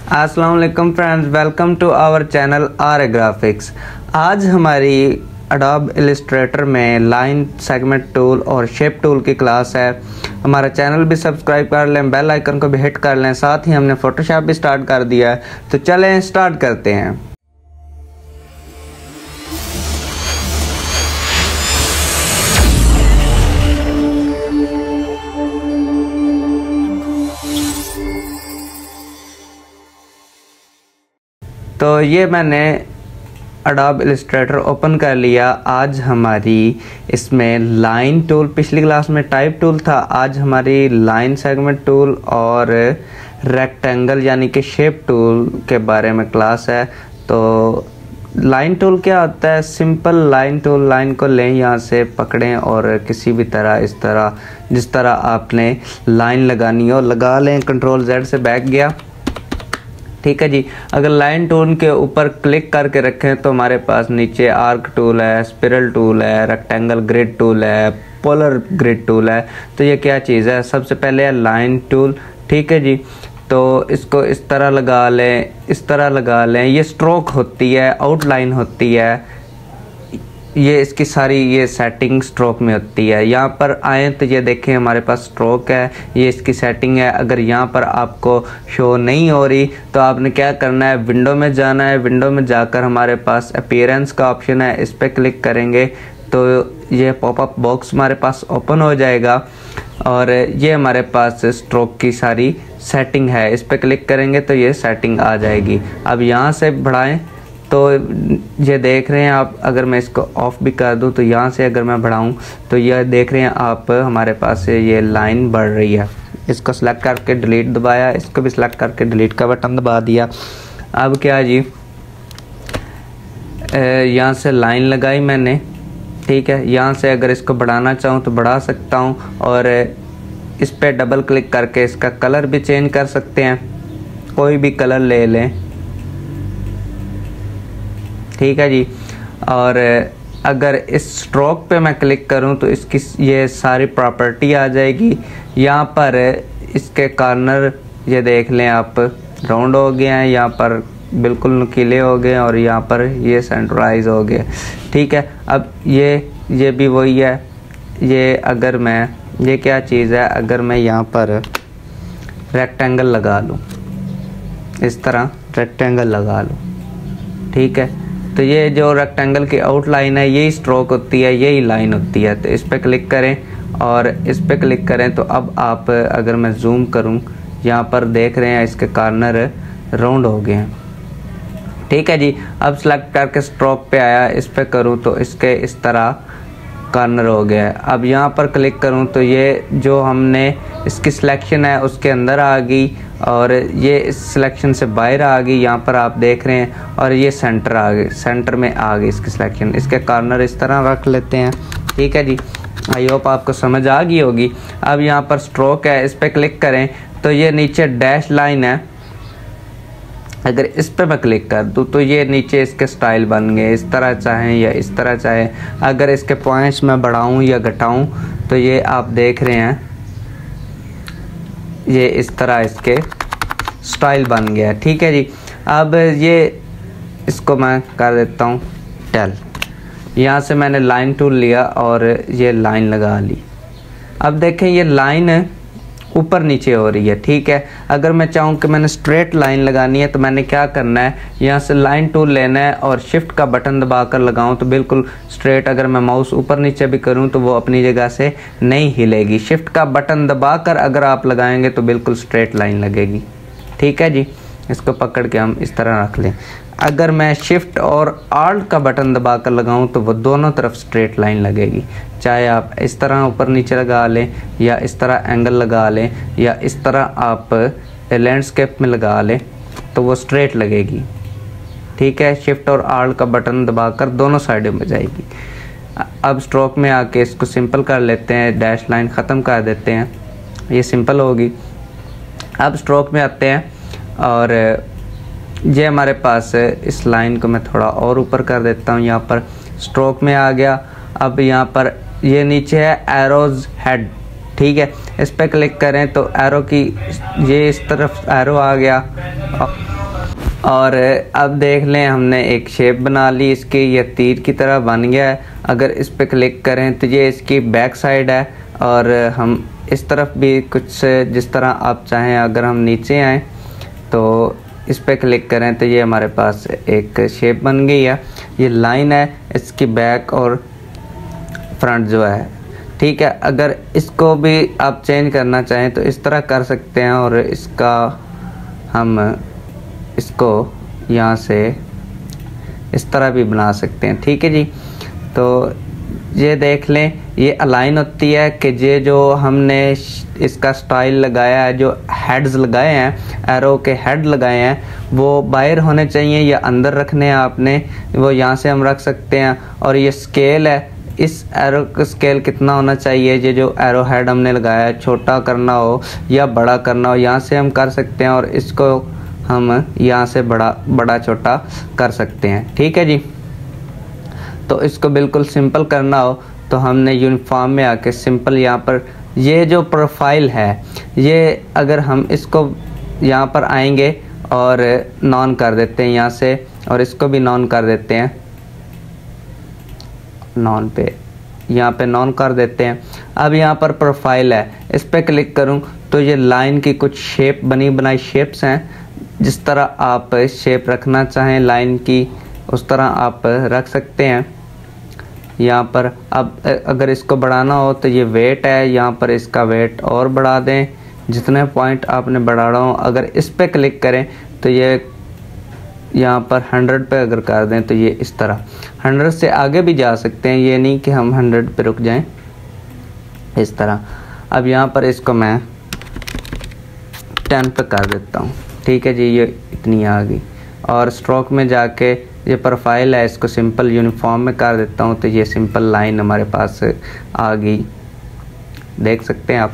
अस्सलाम वालेकुम friends, welcome to our channel R graphics. आज हमारी एडोब इलस्ट्रेटर में लाइन, सेगमेंट टूल और शेप टूल की क्लास है। हमारा चैनल भी सब्सक्राइब कर लें, बेल आइकन को भी हिट कर लें। साथ ही हमने फोटोशॉप भी स्टार्ट कर दिया है, तो चलें स्टार्ट करते हैं। तो ये मैंने एडोब इलस्ट्रेटर ओपन कर लिया। आज हमारी इसमें लाइन टूल, पिछली क्लास में टाइप टूल था, आज हमारी लाइन, सेगमेंट टूल और रेक्टेंगल यानी कि शेप टूल के बारे में क्लास है। तो लाइन टूल क्या होता है? सिंपल लाइन टूल, लाइन को लें, यहाँ से पकड़ें और किसी भी तरह, इस तरह जिस तरह आपने लाइन लगानी हो लगा लें। कंट्रोल Z से बैक गया, ठीक है जी। अगर लाइन टूल के ऊपर क्लिक करके रखें तो हमारे पास नीचे आर्क टूल है, स्पिरल टूल है, रेक्टेंगल ग्रिड टूल है, पोलर ग्रिड टूल है। तो ये क्या चीज़ है? सबसे पहले है लाइन टूल, ठीक है जी। तो इसको इस तरह लगा लें, इस तरह लगा लें। ये स्ट्रोक होती है, आउटलाइन होती है, ये इसकी सारी ये सेटिंग स्ट्रोक में होती है। यहाँ पर आए तो ये देखें हमारे पास स्ट्रोक है, ये इसकी सेटिंग है। अगर यहाँ पर आपको शो नहीं हो रही तो आपने क्या करना है, विंडो में जाना है। विंडो में जाकर हमारे पास अपीयरेंस का ऑप्शन है, इस पर क्लिक करेंगे तो ये पॉपअप बॉक्स हमारे पास ओपन हो जाएगा और ये हमारे पास स्ट्रोक की सारी सेटिंग है। इस पर क्लिक करेंगे तो ये सेटिंग आ जाएगी। अब यहाँ से बढ़ाएं तो ये देख रहे हैं आप, अगर मैं इसको ऑफ भी कर दूं तो यहाँ से अगर मैं बढ़ाऊं तो ये देख रहे हैं आप, हमारे पास ये लाइन बढ़ रही है। इसको सेलेक्ट करके डिलीट दबाया, इसको भी सिलेक्ट करके डिलीट का बटन दबा दिया। अब क्या जी, यहाँ से लाइन लगाई मैंने, ठीक है। यहाँ से अगर इसको बढ़ाना चाहूँ तो बढ़ा सकता हूँ और इस पर डबल क्लिक करके इसका कलर भी चेंज कर सकते हैं, कोई भी कलर ले लें, ठीक है जी। और अगर इस स्ट्रोक पे मैं क्लिक करूं तो इसकी ये सारी प्रॉपर्टी आ जाएगी। यहाँ पर इसके कॉर्नर ये देख लें आप, राउंड हो गए हैं, यहाँ पर बिल्कुल नुकीले हो गए और यहाँ पर ये सेंटराइज हो गए, ठीक है। अब ये भी वही है। ये अगर मैं, ये क्या चीज़ है, अगर मैं यहाँ पर रेक्टेंगल लगा लूँ, इस तरह रेक्टेंगल लगा लूँ, ठीक है। तो ये जो रेक्टेंगल की आउटलाइन है यही स्ट्रोक होती है, यही लाइन होती है। तो इस पर क्लिक करें और इस पर क्लिक करें तो अब आप, अगर मैं जूम करूं, यहाँ पर देख रहे हैं इसके कॉर्नर राउंड हो गए हैं, ठीक है जी। अब सेलेक्ट करके स्ट्रोक पे आया, इस पर करूं तो इसके इस तरह कॉर्नर हो गया है। अब यहाँ पर क्लिक करूँ तो ये जो हमने इसकी सिलेक्शन है उसके अंदर आ गई और ये इस सिलेक्शन से बाहर आ गई, यहाँ पर आप देख रहे हैं। और ये सेंटर आ गई, सेंटर में आ गई इसकी सिलेक्शन। इसके कॉर्नर इस तरह रख लेते हैं, ठीक है जी। आई होप आपको समझ आ गई होगी। अब यहाँ पर स्ट्रोक है, इस पर क्लिक करें तो ये नीचे डैश लाइन है, अगर इस पर मैं क्लिक कर दूँ तो ये नीचे इसके स्टाइल बन गए, इस तरह चाहें या इस तरह चाहें। अगर इसके पॉइंट्स मैं बढ़ाऊँ या घटाऊँ तो ये आप देख रहे हैं, ये इस तरह इसके स्टाइल बन गया, ठीक है जी। अब ये इसको मैं कर देता हूँ टेल। यहाँ से मैंने लाइन टूल लिया और ये लाइन लगा ली। अब देखें ये लाइन ऊपर नीचे हो रही है, ठीक है। अगर मैं चाहूँ कि मैंने स्ट्रेट लाइन लगानी है तो मैंने क्या करना है, यहाँ से लाइन टूल लेना है और शिफ्ट का बटन दबाकर लगाऊं तो बिल्कुल स्ट्रेट। अगर मैं माउस ऊपर नीचे भी करूँ तो वो अपनी जगह से नहीं हिलेगी। शिफ्ट का बटन दबाकर अगर आप लगाएंगे तो बिल्कुल स्ट्रेट लाइन लगेगी, ठीक है जी। इसको पकड़ के हम इस तरह रख लें। अगर मैं शिफ्ट और आल्ट का बटन दबाकर लगाऊं तो वो दोनों तरफ स्ट्रेट लाइन लगेगी। चाहे आप इस तरह ऊपर नीचे लगा लें या इस तरह एंगल लगा लें या इस तरह आप लैंडस्केप में लगा लें तो वो स्ट्रेट लगेगी, ठीक है। शिफ्ट और आल्ट का बटन दबाकर दोनों साइडों में जाएगी। अब स्ट्रोक में आके इसको सिंपल कर लेते हैं, डैश लाइन ख़त्म कर देते हैं, ये सिंपल होगी। अब स्ट्रोक में आते हैं और ये हमारे पास इस लाइन को मैं थोड़ा और ऊपर कर देता हूँ। यहाँ पर स्ट्रोक में आ गया। अब यहाँ पर ये नीचे है एरोज हेड, ठीक है। इस पर क्लिक करें तो एरो की ये इस तरफ एरो आ गया और अब देख लें हमने एक शेप बना ली इसकी, ये तीर की तरह बन गया है। अगर इस पर क्लिक करें तो ये इसकी बैक साइड है, और हम इस तरफ भी कुछ जिस तरह आप चाहें। अगर हम नीचे आएँ तो इस पर क्लिक करें तो ये हमारे पास एक शेप बन गई है। ये लाइन है इसकी बैक और फ्रंट जो है, ठीक है। अगर इसको भी आप चेंज करना चाहें तो इस तरह कर सकते हैं, और इसका हम इसको यहाँ से इस तरह भी बना सकते हैं, ठीक है जी। तो ये देख लें, ये अलाइन होती है कि ये जो हमने इसका स्टाइल लगाया है, जो हेड्स लगाए हैं, एरो के हेड लगाए हैं, वो बाहर होने चाहिए या अंदर रखने हैं आपने, वो यहाँ से हम रख सकते हैं। और ये स्केल है, इस एरो का स्केल कितना होना चाहिए, ये जो एरो हेड हमने लगाया है, छोटा करना हो या बड़ा करना हो, यहाँ से हम कर सकते हैं। और इसको हम यहाँ से बड़ा छोटा कर सकते हैं, ठीक है जी। तो इसको बिल्कुल सिंपल करना हो तो हमने यूनिफॉर्म में आके सिंपल यहाँ पर ये जो प्रोफाइल है, ये अगर हम इसको यहाँ पर आएंगे और नॉन कर देते हैं यहाँ से, और इसको भी नॉन कर देते हैं, नॉन पे यहाँ पे नॉन कर देते हैं। अब यहाँ पर प्रोफाइल है, इस पर क्लिक करूँ तो ये लाइन की कुछ शेप बनी बनाई शेप्स हैं। जिस तरह आप शेप रखना चाहें लाइन की उस तरह आप रख सकते हैं यहाँ पर। अब अगर इसको बढ़ाना हो तो ये वेट है, यहाँ पर इसका वेट और बढ़ा दें जितने पॉइंट आपने बढ़ाना हो। अगर इस पर क्लिक करें तो ये यहाँ पर 100 पे अगर कर दें तो ये इस तरह 100 से आगे भी जा सकते हैं, ये नहीं कि हम 100 पे रुक जाएं, इस तरह। अब यहाँ पर इसको मैं 10 पे कर देता हूँ, ठीक है जी, ये इतनी आ गई। और स्ट्रोक में जाके ये प्रोफाइल है, इसको सिंपल यूनिफॉर्म में कर देता हूँ तो ये सिंपल लाइन हमारे पास आ गई, देख सकते हैं आप।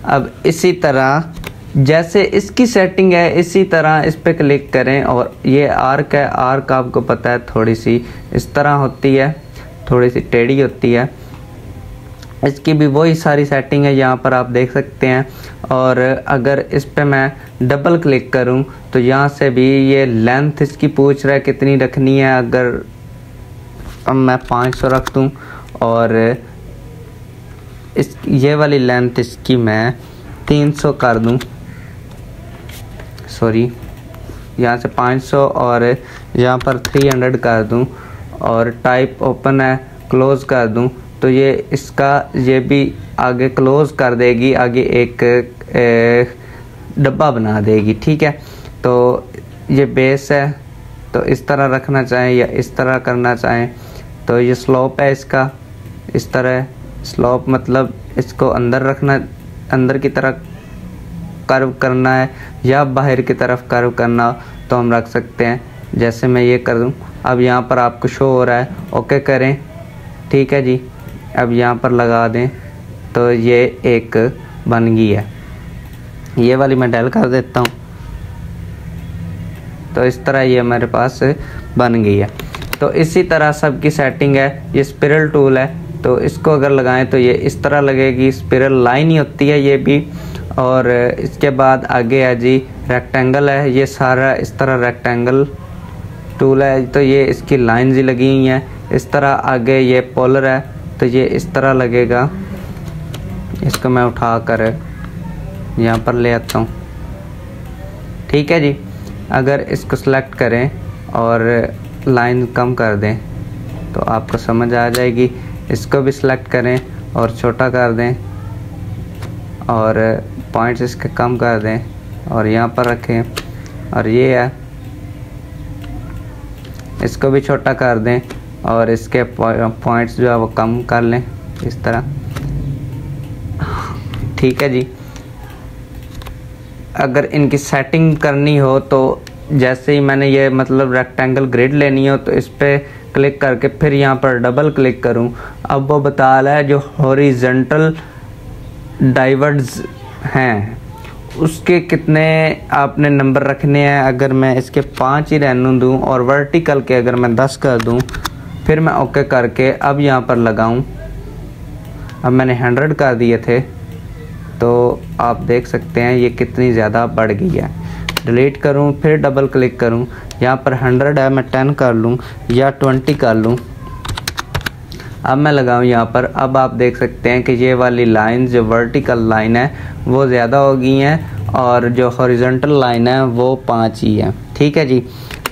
अब इसी तरह जैसे इसकी सेटिंग है इसी तरह इस पे क्लिक करें, और ये आर्क है, आर्क आपको पता है थोड़ी सी इस तरह होती है, थोड़ी सी टेढ़ी होती है, इसकी भी वही सारी सेटिंग है यहाँ पर आप देख सकते हैं। और अगर इस पे मैं डबल क्लिक करूँ तो यहाँ से भी ये लेंथ इसकी पूछ रहा है कितनी रखनी है। अगर अब मैं 500 रख दूँ और इस ये वाली लेंथ इसकी मैं 300 कर दूँ, सॉरी यहाँ से 500 और यहाँ पर 300 कर दूँ, और टाइप ओपन है क्लोज़ कर दूँ तो ये इसका ये भी आगे क्लोज़ कर देगी, आगे एक डब्बा बना देगी, ठीक है। तो ये बेस है, तो इस तरह रखना चाहें या इस तरह करना चाहें। तो ये स्लोप है इसका, इस तरह स्लोप मतलब इसको अंदर रखना, अंदर की तरफ कर्व करना है या बाहर की तरफ कर्व करना तो हम रख सकते हैं। जैसे मैं ये कर दूं, अब यहाँ पर आपको शो हो रहा है, ओके करें, ठीक है जी। अब यहाँ पर लगा दें तो ये एक बन गई है, ये वाली मैं डेल कर देता हूँ तो इस तरह ये मेरे पास बन गई है। तो इसी तरह सब की सेटिंग है। ये स्पिरल टूल है तो इसको अगर लगाएं तो ये इस तरह लगेगी, स्पिरल लाइन ही होती है ये भी। और इसके बाद आगे है जी रेक्टेंगल है, ये सारा इस तरह रेक्टेंगल टूल है तो ये इसकी लाइंस ही लगी हुई हैं इस तरह। आगे ये पोलर है तो ये इस तरह लगेगा, इसको मैं उठा कर यहाँ पर ले आता हूँ, ठीक है जी। अगर इसको सेलेक्ट करें और लाइन कम कर दें तो आपको समझ आ जाएगी। इसको भी सिलेक्ट करें और छोटा कर दें और पॉइंट्स इसके कम कर दें और यहाँ पर रखें। और ये है, इसको भी छोटा कर दें और इसके पॉइंट्स जो है वो कम कर लें इस तरह, ठीक है जी। अगर इनकी सेटिंग करनी हो तो जैसे ही मैंने ये मतलब रेक्टेंगल ग्रिड लेनी हो तो इस पर क्लिक करके फिर यहाँ पर डबल क्लिक करूँ, अब वो बता रहा है जो हॉरिजॉन्टल डाइवर्स हैं उसके कितने आपने नंबर रखने हैं। अगर मैं इसके 5 ही रहने दूँ और वर्टिकल के अगर मैं 10 कर दूँ, फिर मैं ओके करके अब यहाँ पर लगाऊँ, अब मैंने 100 कर दिए थे तो आप देख सकते हैं ये कितनी ज़्यादा बढ़ गई है। डिलीट करूं, फिर डबल क्लिक करूं, यहाँ पर 100 है, मैं 10 कर लूं या 20 कर लूं। अब मैं लगाऊं यहाँ पर। अब आप देख सकते हैं कि ये वाली लाइन जो वर्टिकल लाइन है वो ज़्यादा हो गई हैं और जो हॉरिजॉन्टल लाइन है वो 5 ही है। ठीक है जी।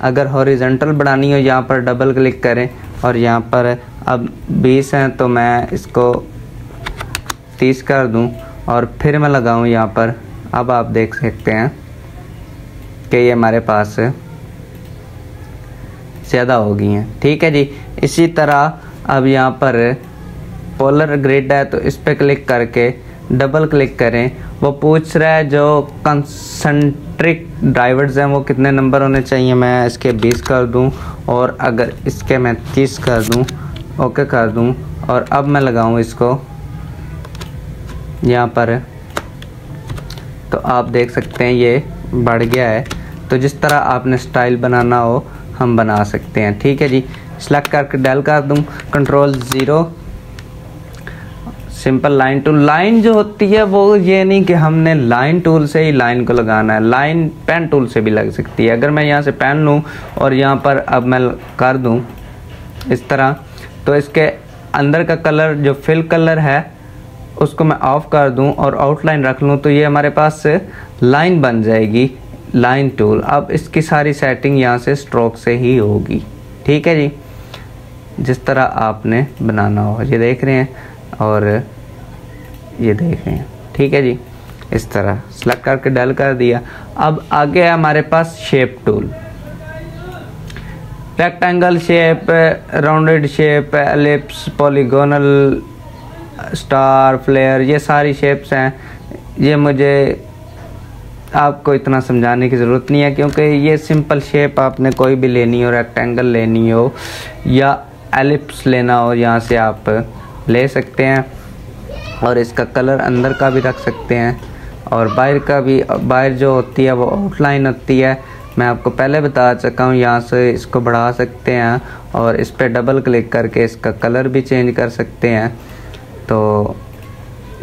अगर हॉरिजॉन्टल बढ़ानी हो यहाँ पर डबल क्लिक करें और यहाँ पर अब 20 हैं तो मैं इसको 30 कर दूं और फिर मैं लगाऊं यहाँ पर। अब आप देख सकते हैं कि ये हमारे पास ज़्यादा हो गई हैं। ठीक है जी। इसी तरह अब यहाँ पर पोलर ग्रिड है तो इस पर क्लिक करके डबल क्लिक करें। वो पूछ रहा है जो कंसंट्रिक ड्राइवर्स हैं वो कितने नंबर होने चाहिए, मैं इसके 20 कर दूं और अगर इसके मैं 30 कर दूं, ओके कर दूं और अब मैं लगाऊं इसको यहाँ पर, तो आप देख सकते हैं ये बढ़ गया है। तो जिस तरह आपने स्टाइल बनाना हो हम बना सकते हैं। ठीक है जी। सेलेक्ट करके डेल कर दूं, control 0, simple line tool. Line जो होती है वो ये नहीं कि हमने लाइन टूल से ही लाइन को लगाना है, लाइन पेन टूल से भी लग सकती है। अगर मैं यहाँ से पेन लूँ और यहाँ पर अब मैं कर दूँ इस तरह, तो इसके अंदर का कलर जो फिल कलर है उसको मैं ऑफ कर दूं और आउटलाइन रख लूं तो ये हमारे पास लाइन बन जाएगी, लाइन टूल। अब इसकी सारी सेटिंग यहाँ से स्ट्रोक से ही होगी। ठीक है जी। जिस तरह आपने बनाना हो, ये देख रहे हैं और ये देख रहे हैं। ठीक है जी। इस तरह सेलेक्ट करके डल कर दिया। अब आगे है हमारे पास shape tool. Rectangle shape, rounded shape, ellipse, polygonal, star, flare, ये सारी शेप्स हैं। ये मुझे आपको इतना समझाने की ज़रूरत नहीं है क्योंकि ये सिंपल शेप आपने कोई भी लेनी हो, रेक्टेंगल लेनी हो या एलिप्स लेना हो, यहाँ से आप ले सकते हैं और इसका कलर अंदर का भी रख सकते हैं और बाहर का भी। बाहर जो होती है वो आउटलाइन होती है, मैं आपको पहले बता चुका हूँ। यहाँ से इसको बढ़ा सकते हैं और इस पर डबल क्लिक करके इसका कलर भी चेंज कर सकते हैं। तो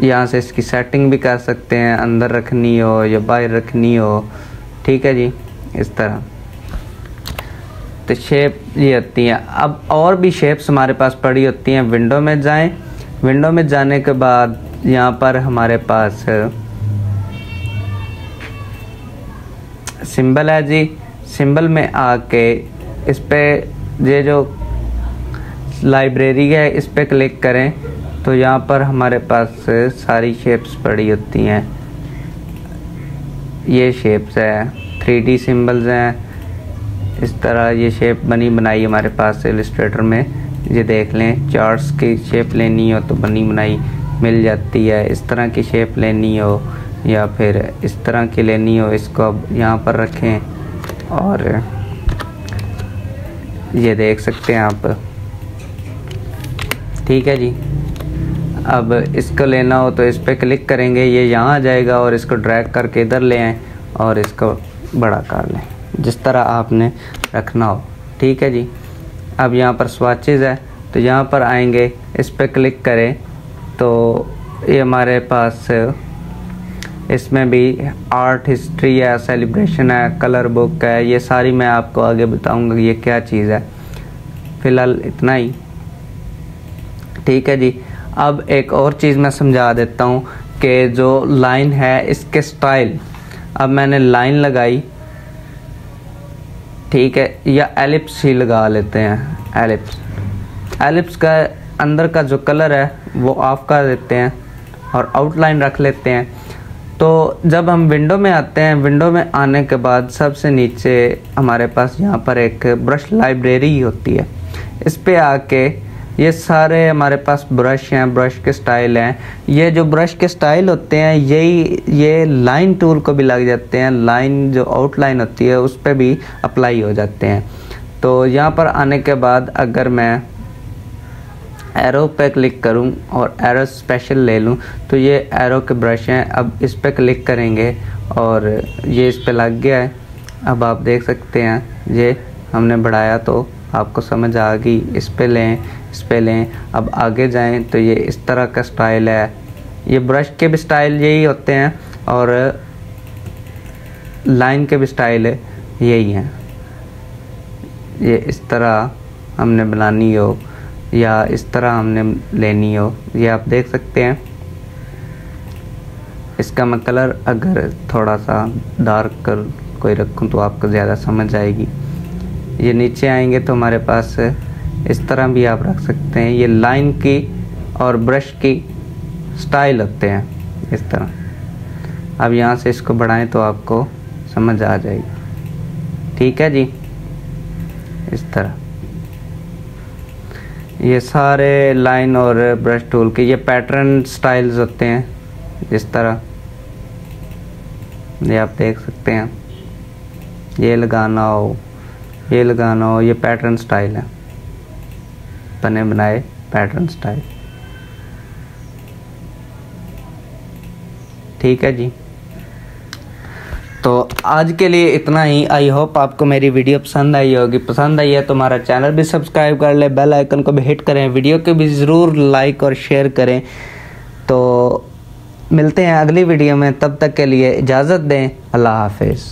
यहाँ से इसकी सेटिंग भी कर सकते हैं, अंदर रखनी हो या बाहर रखनी हो। ठीक है जी। इस तरह तो शेप ये होती हैं। अब और भी शेप्स हमारे पास पड़ी होती हैं। विंडो में जाएं, विंडो में जाने के बाद यहाँ पर हमारे पास सिंबल है जी। सिंबल में आके इस पर ये जो लाइब्रेरी है इस पर क्लिक करें तो यहाँ पर हमारे पास सारी शेप्स पड़ी होती हैं। ये शेप्स है, 3D सिंबल्स हैं। इस तरह ये शेप बनी बनाई हमारे पास इलस्ट्रेटर में। ये देख लें, चार्ट्स की शेप लेनी हो तो बनी बनाई मिल जाती है। इस तरह की शेप लेनी हो या फिर इस तरह की लेनी हो, इसको अब यहाँ पर रखें और ये देख सकते हैं आप। ठीक है जी। अब इसको लेना हो तो इस पर क्लिक करेंगे, ये यहाँ आ जाएगा और इसको ड्रैग करके इधर ले आएँ और इसको बड़ा कर लें, जिस तरह आपने रखना हो। ठीक है जी। अब यहाँ पर स्वाचेस है तो यहाँ पर आएंगे, इस पर क्लिक करें तो ये हमारे पास इसमें भी आर्ट हिस्ट्री है, सेलिब्रेशन है, कलर बुक है। ये सारी मैं आपको आगे बताऊंगा ये क्या चीज़ है। फ़िलहाल इतना ही। ठीक है जी। अब एक और चीज़ मैं समझा देता हूँ कि जो लाइन है इसके स्टाइल। अब मैंने लाइन लगाई, ठीक है, या एलिप्स ही लगा लेते हैं। एलिप्स का अंदर का जो कलर है वो ऑफ कर देते हैं और आउटलाइन रख लेते हैं। तो जब हम विंडो में आते हैं, विंडो में आने के बाद सबसे नीचे हमारे पास यहाँ पर एक ब्रश लाइब्रेरी होती है। इस पे आके ये सारे हमारे पास ब्रश हैं, ब्रश के स्टाइल हैं। ये जो ब्रश के स्टाइल होते हैं ये लाइन टूल को भी लग जाते हैं। लाइन जो आउटलाइन होती है उस पर भी अप्लाई हो जाते हैं। तो यहाँ पर आने के बाद अगर मैं एरो पे क्लिक करूं और एरो स्पेशल ले लूं तो ये एरो के ब्रश हैं। अब इस पे क्लिक करेंगे और ये इस पे लग गया है। अब आप देख सकते हैं ये हमने बढ़ाया तो आपको समझ आ गई। इस पे लें, इस पे लें। अब आगे जाएं तो ये इस तरह का स्टाइल है। ये ब्रश के भी स्टाइल यही होते हैं और लाइन के भी स्टाइल है यही है। ये इस तरह हमने बनानी हो या इस तरह हमने लेनी हो, ये आप देख सकते हैं। इसका मैं कलर अगर थोड़ा सा डार्क कर कोई रखूं तो आपको ज़्यादा समझ आएगी। ये नीचे आएंगे तो हमारे पास इस तरह भी आप रख सकते हैं। ये लाइन की और ब्रश की स्टाइल होते हैं इस तरह। अब यहाँ से इसको बढ़ाएं तो आपको समझ आ जाएगी। ठीक है जी, इस तरह ये सारे लाइन और ब्रश टूल के ये पैटर्न स्टाइल्स होते हैं इस तरह। ये आप देख सकते हैं, ये लगाना हो, ये लगाना हो, ये पैटर्न स्टाइल है, बने बनाए पैटर्न स्टाइल। ठीक है जी, तो आज के लिए इतना ही। आई होप आपको मेरी वीडियो पसंद आई होगी। पसंद आई है तो हमारा चैनल भी सब्सक्राइब कर ले, बेल आइकन को भी हिट करें, वीडियो को भी ज़रूर लाइक और शेयर करें। तो मिलते हैं अगली वीडियो में, तब तक के लिए इजाज़त दें। अल्लाह हाफिज़।